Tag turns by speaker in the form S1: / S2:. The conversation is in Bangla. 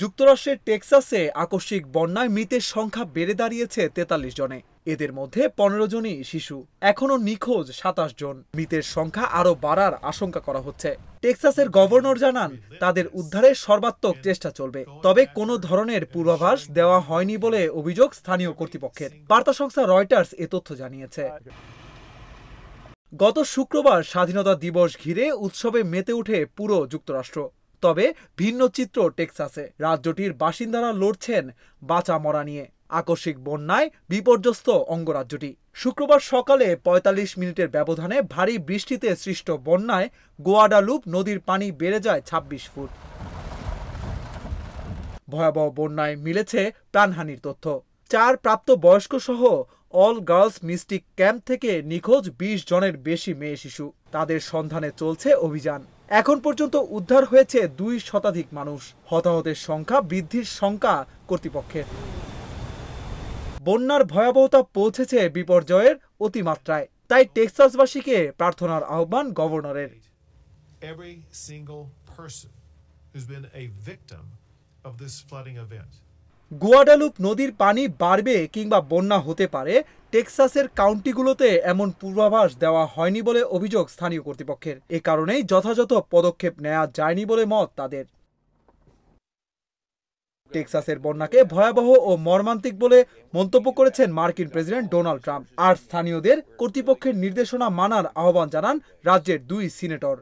S1: যুক্তরাষ্ট্রের টেক্সাসে আকস্মিক বন্যায় মৃতের সংখ্যা বেড়ে দাঁড়িয়েছে ৪৩ জনে। এদের মধ্যে ১৫ জনই শিশু। এখনও নিখোঁজ ২৭ জন। মৃতের সংখ্যা আরও বাড়ার আশঙ্কা করা হচ্ছে। টেক্সাসের গভর্নর জানান, তাদের উদ্ধারে সর্বাত্মক চেষ্টা চলবে, তবে কোনো ধরনের পূর্বাভাস দেওয়া হয়নি বলে অভিযোগ স্থানীয় কর্তৃপক্ষের। বার্তা সংস্থা রয়টার্স এ তথ্য জানিয়েছে। গত শুক্রবার স্বাধীনতা দিবস ঘিরে উৎসবে মেতে ওঠে পুরো যুক্তরাষ্ট্র। তবে ভিন্ন চিত্র টেক্সাসে। রাজ্যটির বাসিন্দারা লড়ছেন বাঁচা মরা নিয়ে। আকস্মিক বন্যায় বিপর্যস্ত অঙ্গরাজ্যটি। শুক্রবার সকালে ৪৫ মিনিটের ব্যবধানে ভারী বৃষ্টিতে সৃষ্ট বন্যায় গুয়াডালুপ নদীর পানি বেড়ে যায় ২৬ ফুট। ভয়াবহ বন্যায় মিলেছে প্রাণহানির তথ্য। ৪ প্রাপ্তবয়স্ক সহ অল গার্লস মিস্টিক ক্যাম্প থেকে নিখোঁজ ২০ জনের বেশি মেয়ে শিশু। তাদের সন্ধানে চলছে অভিযান। এখন পর্যন্ত উদ্ধার হয়েছে ২ শতাধিক মানুষ। হতাহতের সংখ্যা বৃদ্ধির শঙ্কা কর্তৃপক্ষের। বন্যার ভয়াবহতা পৌঁছেছে বিপর্যয়ের অতিমাত্রায়। তাই টেক্সাসবাসীকে প্রার্থনার আহ্বান গভর্নরের। গুয়াডালুপ নদীর পানি বাড়বে কিংবা বন্যা হতে পারে, টেক্সাসের কাউন্টিগুলোতে এমন পূর্বাভাস দেওয়া হয়নি বলে অভিযোগ স্থানীয় কর্তৃপক্ষের। এ কারণেই যথাযথ পদক্ষেপ নেওয়া যায়নি বলে মত তাদের। টেক্সাসের বন্যাকে ভয়াবহ ও মর্মান্তিক বলে মন্তব্য করেছেন মার্কিন প্রেসিডেন্ট ডোনাল্ড ট্রাম্প। আর স্থানীয়দের কর্তৃপক্ষের নির্দেশনা মানার আহ্বান জানান রাজ্যের 2 সিনেটর।